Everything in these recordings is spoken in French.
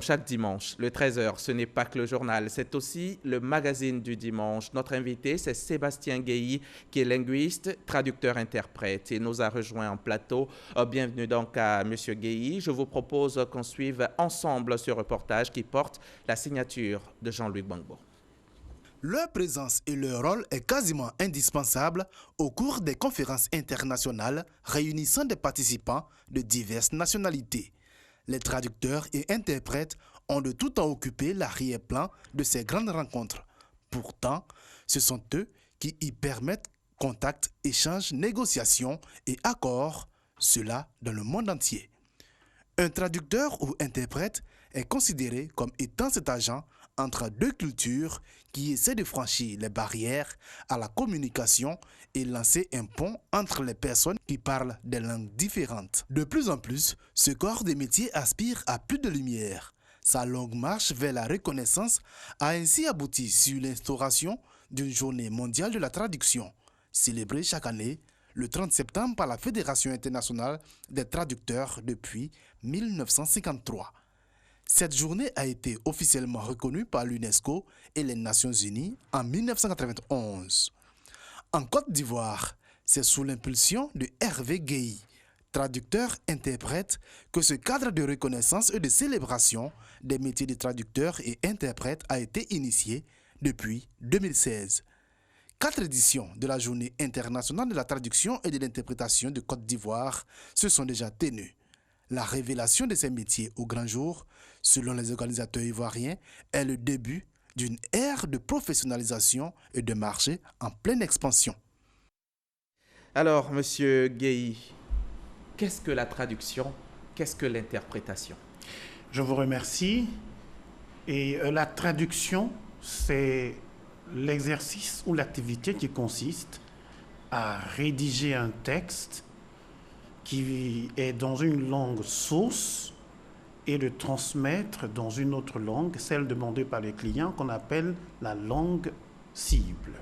Chaque dimanche, le 13h, ce n'est pas que le journal, c'est aussi le magazine du dimanche. Notre invité, c'est Sébastien Guéhi, qui est linguiste, traducteur-interprète. Il nous a rejoint en plateau. Bienvenue donc à Monsieur Guéhi. Je vous propose qu'on suive ensemble ce reportage qui porte la signature de Jean-Luc Gbangbo. Leur présence et leur rôle est quasiment indispensable au cours des conférences internationales réunissant des participants de diverses nationalités. Les traducteurs et interprètes ont de tout temps occupé l'arrière-plan de ces grandes rencontres. Pourtant, ce sont eux qui y permettent contacts, échanges, négociations et accords, cela dans le monde entier. Un traducteur ou interprète est considéré comme étant cet agent entre deux cultures qui essaie de franchir les barrières à la communication et lancer un pont entre les personnes qui parlent des langues différentes. De plus en plus, ce corps de métier aspire à plus de lumière. Sa longue marche vers la reconnaissance a ainsi abouti sur l'instauration d'une journée mondiale de la traduction, célébrée chaque année le 30 septembre par la Fédération internationale des traducteurs depuis 1953. Cette journée a été officiellement reconnue par l'UNESCO et les Nations Unies en 1991. En Côte d'Ivoire, c'est sous l'impulsion de Hervé Guéhi, traducteur-interprète, que ce cadre de reconnaissance et de célébration des métiers de traducteur et interprète a été initié depuis 2016. 4 éditions de la Journée internationale de la traduction et de l'interprétation de Côte d'Ivoire se sont déjà tenues. La révélation de ces métiers au grand jour, selon les organisateurs ivoiriens, est le début d'une ère de professionnalisation et de marché en pleine expansion. Alors, Monsieur Guéhi, qu'est-ce que la traduction? Qu'est-ce que l'interprétation? Je vous remercie. Et la traduction, c'est l'exercice ou l'activité qui consiste à rédiger un texte qui est dans une langue source et de transmettre dans une autre langue, celle demandée par les clients, qu'on appelle la langue cible.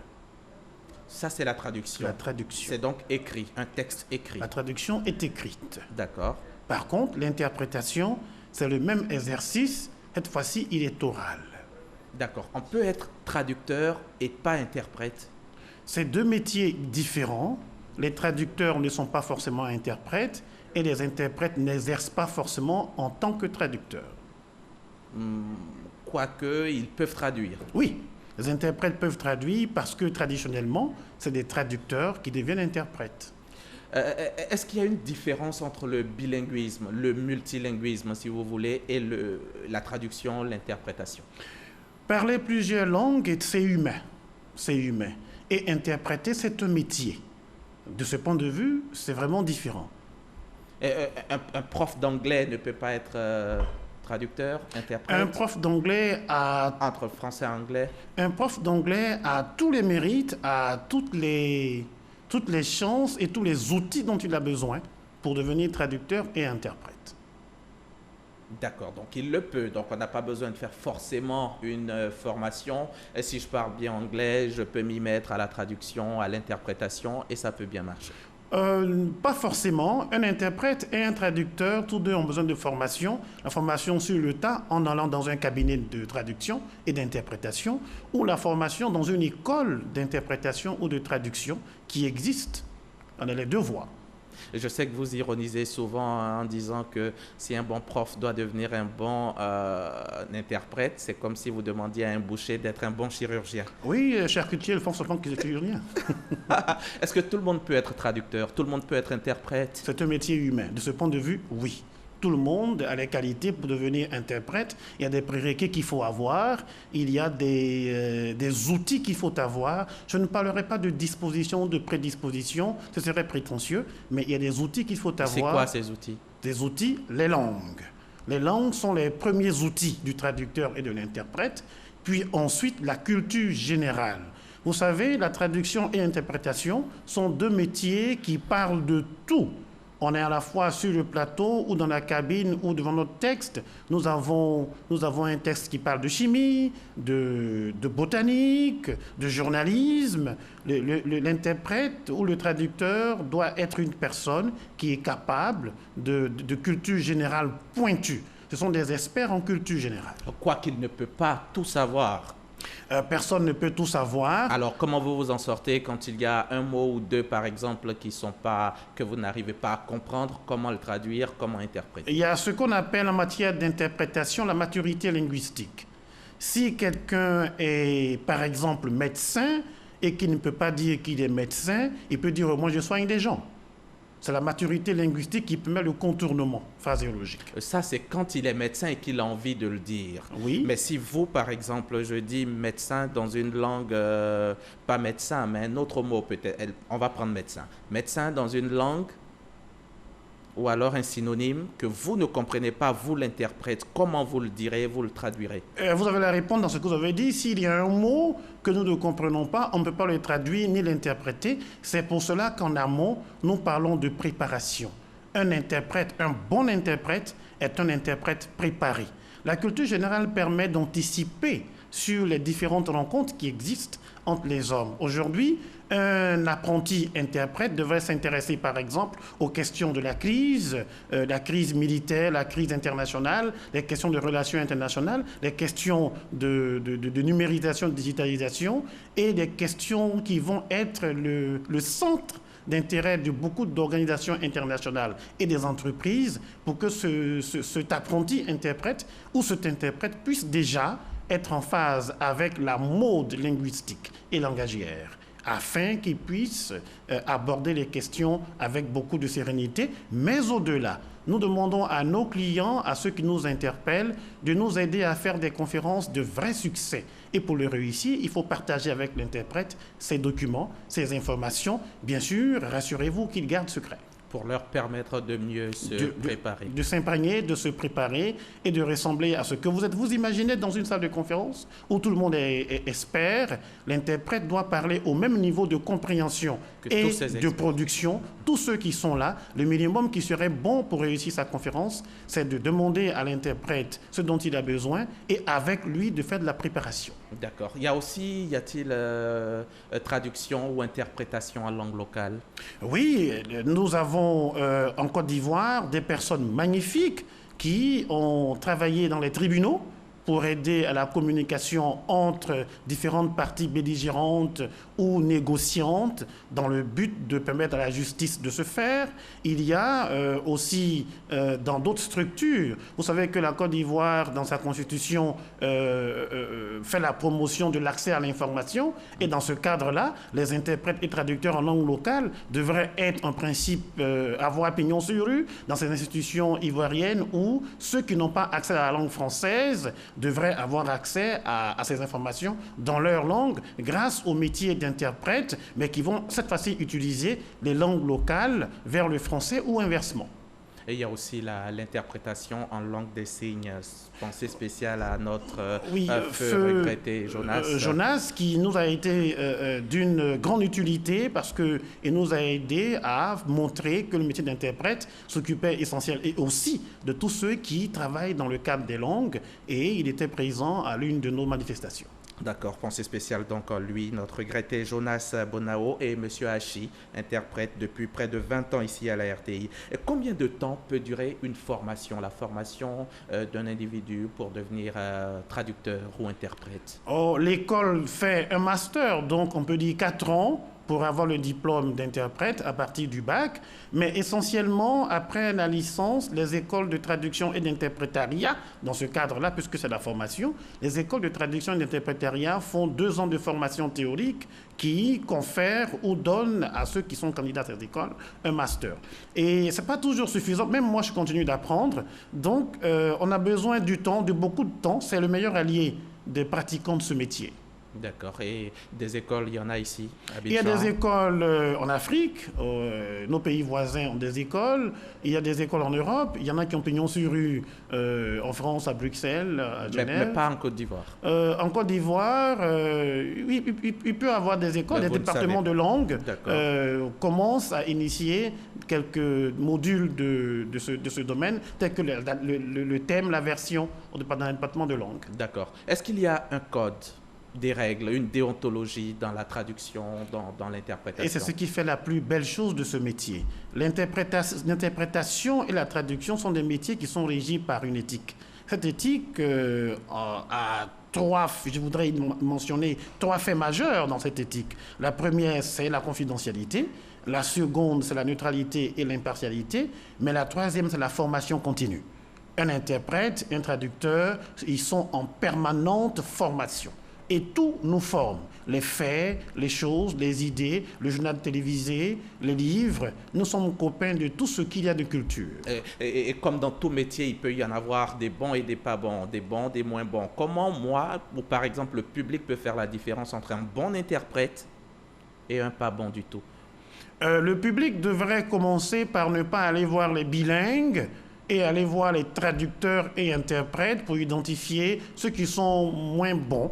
Ça, c'est la traduction. La traduction. C'est donc écrit, un texte écrit. La traduction est écrite. D'accord. Par contre, l'interprétation, c'est le même exercice. Cette fois-ci, il est oral. D'accord. On peut être traducteur et pas interprète. C'est deux métiers différents. Les traducteurs ne sont pas forcément interprètes et les interprètes n'exercent pas forcément en tant que traducteurs. Quoique, ils peuvent traduire. Oui, les interprètes peuvent traduire parce que traditionnellement, c'est des traducteurs qui deviennent interprètes. Est-ce qu'il y a une différence entre le bilinguisme, le multilinguisme, si vous voulez, et la traduction, l'interprétation? Parler plusieurs langues, c'est humain. C'est humain. Et interpréter, c'est un métier. De ce point de vue, c'est vraiment différent. Un prof d'anglais ne peut pas être traducteur, interprète? Un prof d'anglais a... Entre français et anglais? Un prof d'anglais a tous les mérites, a toutes les chances et tous les outils dont il a besoin pour devenir traducteur et interprète. D'accord, donc il le peut. Donc on n'a pas besoin de faire forcément une formation. Et si je parle bien anglais, je peux m'y mettre à la traduction, à l'interprétation, et ça peut bien marcher. Pas forcément. Un interprète et un traducteur, tous deux ont besoin de formation. La formation sur le tas en allant dans un cabinet de traduction et d'interprétation, ou la formation dans une école d'interprétation ou de traduction qui existe. On a les deux voies. Je sais que vous ironisez souvent en disant que si un bon prof doit devenir un bon interprète, c'est comme si vous demandiez à un boucher d'être un bon chirurgien. Oui, charcutiers le font seulement qu'ils écrivent rien. Est-ce que tout le monde peut être traducteur? Tout le monde peut être interprète? C'est un métier humain. De ce point de vue, oui. Tout le monde a les qualités pour devenir interprète. Il y a des prérequis qu'il faut avoir. Il y a des outils qu'il faut avoir. Je ne parlerai pas de disposition, de prédisposition. Ce serait prétentieux. Mais il y a des outils qu'il faut avoir. C'est quoi ces outils? Des outils, les langues. Les langues sont les premiers outils du traducteur et de l'interprète. Puis ensuite, la culture générale. Vous savez, la traduction et l'interprétation sont deux métiers qui parlent de tout. On est à la fois sur le plateau ou dans la cabine ou devant notre texte. Nous avons un texte qui parle de chimie, de botanique, de journalisme. L'interprète ou le traducteur doit être une personne qui est capable de culture générale pointue. Ce sont des experts en culture générale. Quoiqu'il ne peut pas tout savoir. Personne ne peut tout savoir. Alors, comment vous vous en sortez quand il y a un mot ou deux, par exemple, que vous n'arrivez pas à comprendre? Comment le traduire? Comment interpréter? Il y a ce qu'on appelle en matière d'interprétation la maturité linguistique. Si quelqu'un est, par exemple, médecin et qu'il ne peut pas dire qu'il est médecin, il peut dire « moi, je soigne des gens ». C'est la maturité linguistique qui permet le contournement phraséologique. Ça, c'est quand il est médecin et qu'il a envie de le dire. Oui. Mais si vous, par exemple, je dis médecin dans une langue, pas médecin, mais un autre mot peut-être, on va prendre médecin. Médecin dans une langue, ou alors un synonyme que vous ne comprenez pas, vous l'interprétez. Comment vous le direz, vous le traduirez? Vous avez la réponse dans ce que vous avez dit. S'il y a un mot que nous ne comprenons pas, on ne peut pas le traduire ni l'interpréter. C'est pour cela qu'en amont, nous parlons de préparation. Un interprète, un bon interprète, est un interprète préparé. La culture générale permet d'anticiper sur les différentes rencontres qui existent entre les hommes. Aujourd'hui, un apprenti interprète devrait s'intéresser par exemple aux questions de la crise militaire, la crise internationale, les questions de relations internationales, les questions de numérisation, de digitalisation et les questions qui vont être le centre d'intérêt de beaucoup d'organisations internationales et des entreprises pour que cet apprenti interprète ou cet interprète puisse déjà être en phase avec la mode linguistique et langagière, afin qu'ils puissent aborder les questions avec beaucoup de sérénité. Mais au-delà, nous demandons à nos clients, à ceux qui nous interpellent, de nous aider à faire des conférences de vrai succès. Et pour le réussir, il faut partager avec l'interprète ces documents, ces informations. Bien sûr, rassurez-vous qu'ils gardent secret. Pour leur permettre de mieux se préparer. De s'imprégner, de se préparer et de ressembler à ce que vous êtes. Vous imaginez dans une salle de conférence où tout le monde est expert, l'interprète doit parler au même niveau de compréhension et de production. Tous ceux qui sont là, le minimum qui serait bon pour réussir sa conférence, c'est de demander à l'interprète ce dont il a besoin et avec lui de faire de la préparation. D'accord. Y a-t-il traduction ou interprétation en langue locale? Oui, nous avons en Côte d'Ivoire des personnes magnifiques qui ont travaillé dans les tribunaux pour aider à la communication entre différentes parties belligérantes ou négociantes dans le but de permettre à la justice de se faire. Il y a aussi dans d'autres structures, vous savez que la Côte d'Ivoire, dans sa constitution, fait la promotion de l'accès à l'information et dans ce cadre-là, les interprètes et traducteurs en langue locale devraient être en principe avoir pignon sur rue dans ces institutions ivoiriennes où ceux qui n'ont pas accès à la langue française devraient avoir accès à ces informations dans leur langue grâce au métier d'interprète, mais qui vont cette fois-ci utiliser les langues locales vers le français ou inversement. Et il y a aussi l'interprétation en langue des signes. Pensée spéciale à notre feu regretté Jonas. Jonas, qui nous a été d'une grande utilité parce qu'il nous a aidé à montrer que le métier d'interprète s'occupait essentiellement et aussi de tous ceux qui travaillent dans le cadre des langues, et il était présent à l'une de nos manifestations. D'accord, pensée spéciale donc à lui, notre regretté Jonas Bonao et M. Hachi, interprète depuis près de 20 ans ici à la RTI. Et combien de temps peut durer une formation, la formation d'un individu pour devenir traducteur ou interprète? L'école fait un master, donc on peut dire 4 ans pour avoir le diplôme d'interprète à partir du bac, mais essentiellement, après la licence, les écoles de traduction et d'interprétariat, dans ce cadre-là, puisque c'est la formation, les écoles de traduction et d'interprétariat font 2 ans de formation théorique qui confèrent ou donnent à ceux qui sont candidats à ces écoles un master. Et ce n'est pas toujours suffisant, même moi je continue d'apprendre, donc on a besoin du temps, de beaucoup de temps, c'est le meilleur allié des pratiquants de ce métier. D'accord. Et des écoles, il y en a ici, à Abidjan? Il y a des écoles en Afrique, nos pays voisins ont des écoles, il y a des écoles en Europe, il y en a qui ont pignon sur rue en France, à Bruxelles, à Genève. Mais pas en Côte d'Ivoire? En Côte d'Ivoire, oui, il peut y avoir des écoles, des départements de langue commencent à initier quelques modules de ce domaine, tels que le thème, la version dans le département de langue. D'accord. Est-ce qu'il y a un code des règles, une déontologie dans la traduction, dans l'interprétation. Et c'est ce qui fait la plus belle chose de ce métier. L'interprétation et la traduction sont des métiers qui sont régis par une éthique. Cette éthique a je voudrais mentionner trois faits majeurs dans cette éthique. La première, c'est la confidentialité. La seconde, c'est la neutralité et l'impartialité. Mais la troisième, c'est la formation continue. Un interprète, un traducteur, ils sont en permanente formation. Et tout nous forme. Les faits, les choses, les idées, le journal télévisé, les livres. Nous sommes copains de tout ce qu'il y a de culture. Et comme dans tout métier, il peut y en avoir des bons et des pas bons, des bons, des moins bons. Comment moi, ou par exemple le public, peut faire la différence entre un bon interprète et un pas bon du tout? Le public devrait commencer par ne pas aller voir les bilingues et aller voir les traducteurs et interprètes pour identifier ceux qui sont moins bons.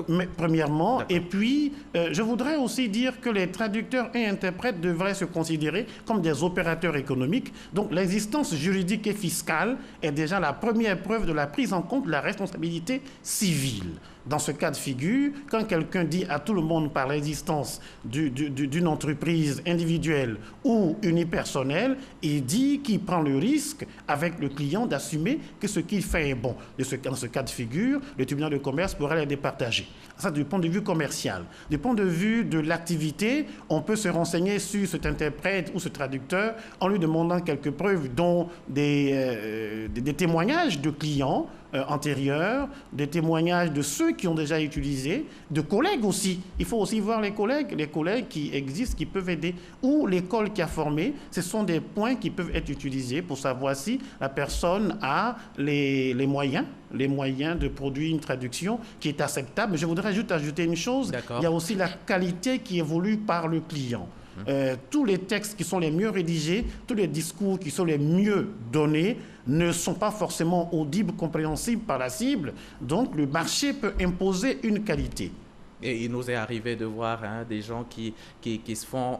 Mais, premièrement, et puis je voudrais aussi dire que les traducteurs et interprètes devraient se considérer comme des opérateurs économiques. Donc l'existence juridique et fiscale est déjà la première preuve de la prise en compte de la responsabilité civile. Dans ce cas de figure, quand quelqu'un dit à tout le monde par l'existence d'une entreprise individuelle ou unipersonnelle, il dit qu'il prend le risque avec le client d'assumer que ce qu'il fait est bon. Dans ce cas de figure, le tribunal de commerce pourrait les départager. Ça, du point de vue commercial. Du point de vue de l'activité, on peut se renseigner sur cet interprète ou ce traducteur en lui demandant quelques preuves, dont des témoignages de clients antérieurs, des témoignages de ceux qui ont déjà utilisé, de collègues aussi. Il faut aussi voir les collègues qui existent, qui peuvent aider, ou l'école qui a formé. Ce sont des points qui peuvent être utilisés pour savoir si la personne a les moyens de produire une traduction qui est acceptable. Je voudrais juste ajouter une chose. Il y a aussi la qualité qui évolue par le client. Tous les textes qui sont les mieux rédigés, tous les discours qui sont les mieux donnés ne sont pas forcément audibles, compréhensibles par la cible. Donc le marché peut imposer une qualité. Et il nous est arrivé de voir des gens qui se font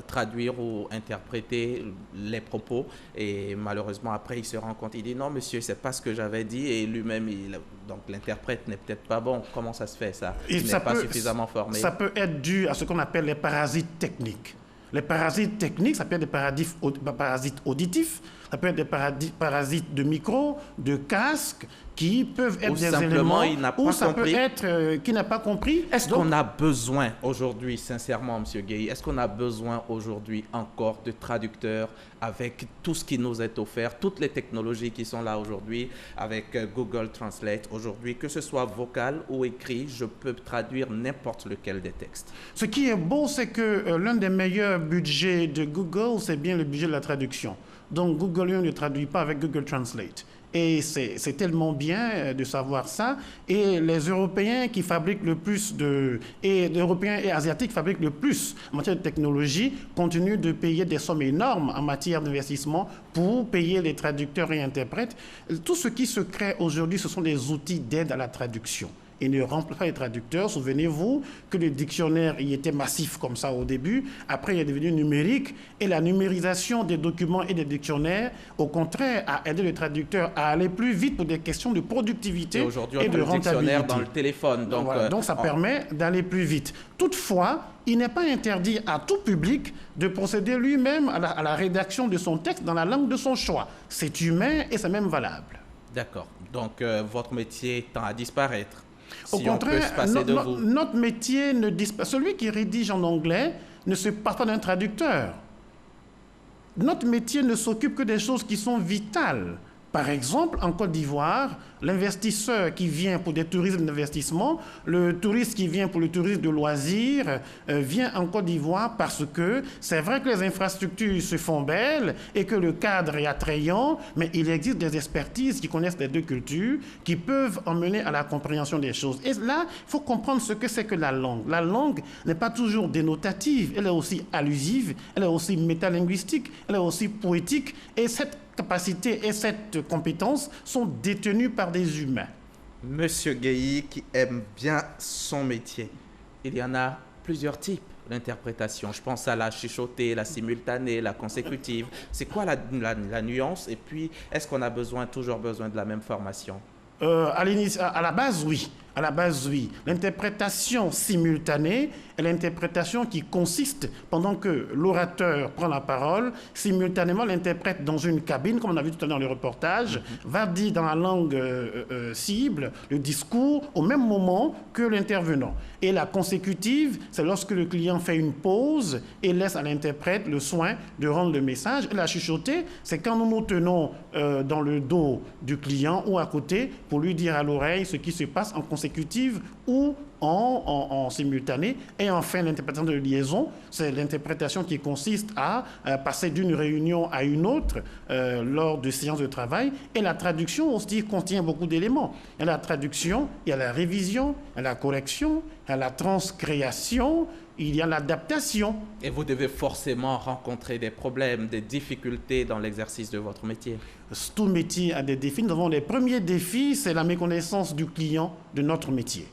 traduire ou interpréter les propos, et malheureusement après il se rend compte, il dit non monsieur, c'est pas ce que j'avais dit, et lui-même, donc l'interprète n'est peut-être pas bon. Comment ça se fait ça? Il n'est pas suffisamment formé. Ça peut être dû à ce qu'on appelle les parasites techniques. Les parasites techniques, ça peut être des parasites auditifs, ça peut être des parasites de micro, de casque, qui peuvent être des éléments, ou ça peut être qui n'a pas compris. Est-ce qu'on a besoin aujourd'hui, sincèrement, M. Gueye, est-ce qu'on a besoin aujourd'hui encore de traducteurs avec tout ce qui nous est offert, toutes les technologies qui sont là aujourd'hui, avec Google Translate aujourd'hui, que ce soit vocal ou écrit, je peux traduire n'importe lequel des textes. Ce qui est beau, c'est que l'un des meilleurs budgets de Google, c'est bien le budget de la traduction. Donc Google ne traduit pas avec Google Translate. Et c'est tellement bien de savoir ça. Et les Européens qui fabriquent le plus les Européens et Asiatiques fabriquent le plus en matière de technologie, continuent de payer des sommes énormes en matière d'investissement pour payer les traducteurs et interprètes. Tout ce qui se crée aujourd'hui, ce sont des outils d'aide à la traduction. Et ne remplace pas les traducteurs. Souvenez-vous que le dictionnaire y était massif comme ça au début. Après, il est devenu numérique. Et la numérisation des documents et des dictionnaires, au contraire, a aidé le traducteur à aller plus vite pour des questions de productivité et de rentabilité. Aujourd'hui, on a le dictionnaire dans le téléphone. Donc, voilà. Donc ça permet d'aller plus vite. Toutefois, il n'est pas interdit à tout public de procéder lui-même à la rédaction de son texte dans la langue de son choix. C'est humain et c'est même valable. D'accord. Donc, votre métier tend à disparaître. Au contraire, notre métier ne disparaît. Celui qui rédige en anglais ne se passe pas d'un traducteur. Notre métier ne s'occupe que des choses qui sont vitales. Par exemple, en Côte d'Ivoire, l'investisseur qui vient pour des tourismes d'investissement, le touriste qui vient pour le tourisme de loisirs, vient en Côte d'Ivoire parce que c'est vrai que les infrastructures se font belles et que le cadre est attrayant, mais il existe des expertises qui connaissent les deux cultures, qui peuvent emmener à la compréhension des choses. Et là, il faut comprendre ce que c'est que la langue. La langue n'est pas toujours dénotative, elle est aussi allusive, elle est aussi métalinguistique, elle est aussi poétique, et cette capacité et cette compétence sont détenues par des humains. Monsieur Gueye qui aime bien son métier, il y en a plusieurs types d'interprétation. Je pense à la chuchotée, la simultanée, la consécutive. C'est quoi la nuance? Et puis, est-ce qu'on a toujours besoin de la même formation? À la base, oui. À la base, oui. L'interprétation simultanée est l'interprétation qui consiste, pendant que l'orateur prend la parole, simultanément l'interprète dans une cabine, comme on a vu tout à l'heure dans le reportage, va dire dans la langue cible le discours au même moment que l'intervenant. Et la consécutive, c'est lorsque le client fait une pause et laisse à l'interprète le soin de rendre le message. Et la chuchotée, c'est quand nous nous tenons dans le dos du client ou à côté pour lui dire à l'oreille ce qui se passe en consécutive ou en simultané. Et enfin, l'interprétation de liaison, c'est l'interprétation qui consiste à passer d'une réunion à une autre lors de séances de travail. Et la traduction aussi contient beaucoup d'éléments. Il y a la traduction, il y a la révision, il y a la correction, il y a la transcréation, il y a l'adaptation. Et vous devez forcément rencontrer des problèmes, des difficultés dans l'exercice de votre métier. Tout métier a des défis. Nous avons les premiers défis, c'est la méconnaissance du client de notre métier.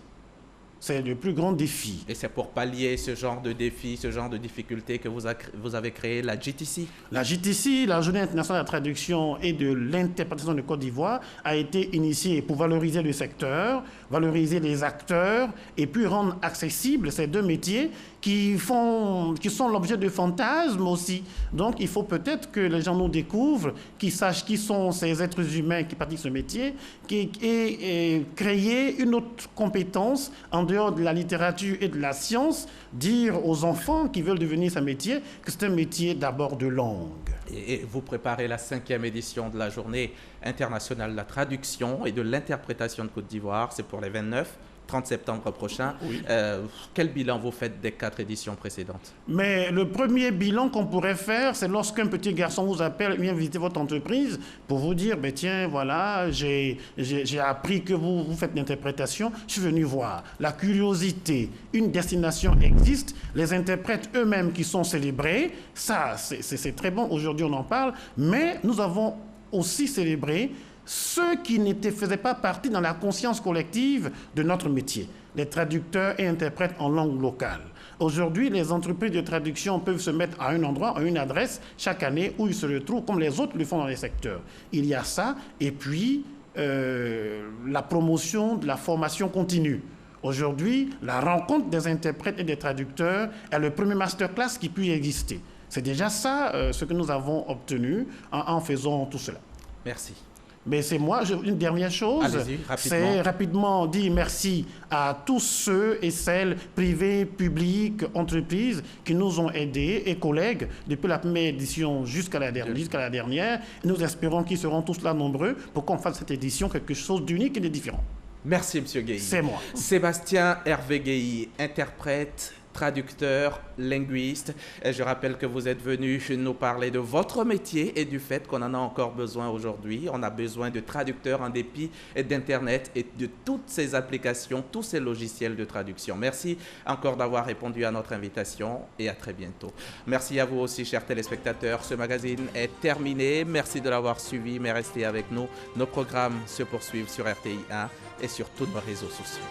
C'est le plus grand défi. Et c'est pour pallier ce genre de défis, ce genre de difficultés que vous avez créé la JTC. La JTC, la Journée internationale de la traduction et de l'interprétation de Côte d'Ivoire, a été initiée pour valoriser le secteur, valoriser les acteurs et puis rendre accessibles ces deux métiers qui sont l'objet de fantasmes aussi. Donc il faut peut-être que les gens nous découvrent, qu'ils sachent qui sont ces êtres humains qui pratiquent ce métier et créer une autre compétence en dehors de la littérature et de la science, dire aux enfants qui veulent devenir ce métier que c'est un métier d'abord de langue. Et vous préparez la 5e édition de la Journée internationale de la traduction et de l'interprétation de Côte d'Ivoire. C'est pour les 29-30 septembre prochains. Oui. Quel bilan vous faites des 4 éditions précédentes? Mais le premier bilan qu'on pourrait faire, c'est lorsqu'un petit garçon vous appelle, vient visiter votre entreprise pour vous dire, ben tiens, voilà, j'ai appris que vous faites l'interprétation, je suis venu voir. La curiosité, une destination existe, les interprètes eux-mêmes qui sont célébrés, ça, c'est très bon, aujourd'hui on en parle, mais nous avons aussi célébré ceux qui ne faisaient pas partie dans la conscience collective de notre métier, les traducteurs et interprètes en langue locale. Aujourd'hui, les entreprises de traduction peuvent se mettre à un endroit, à une adresse, chaque année où ils se retrouvent, comme les autres le font dans les secteurs. Il y a ça, et puis la promotion de la formation continue. Aujourd'hui, la rencontre des interprètes et des traducteurs est le premier masterclass qui puisse exister. C'est déjà ça ce que nous avons obtenu en faisant tout cela. Merci. Mais c'est moi, une dernière chose, c'est rapidement dire merci à tous ceux et celles, privés, publics, entreprises, qui nous ont aidés et collègues depuis la première édition jusqu'à la dernière. Nous espérons qu'ils seront tous là nombreux pour qu'on fasse cette édition quelque chose d'unique et de différent. Merci, M. Guéhi. C'est moi. Sébastien Hervé Guéhi, interprète, traducteur, linguiste. Et je rappelle que vous êtes venu nous parler de votre métier et du fait qu'on en a encore besoin aujourd'hui. On a besoin de traducteurs en dépit d'Internet et de toutes ces applications, tous ces logiciels de traduction. Merci encore d'avoir répondu à notre invitation et à très bientôt. Merci à vous aussi, chers téléspectateurs. Ce magazine est terminé. Merci de l'avoir suivi, mais restez avec nous. Nos programmes se poursuivent sur RTI 1 et sur tous nos réseaux sociaux.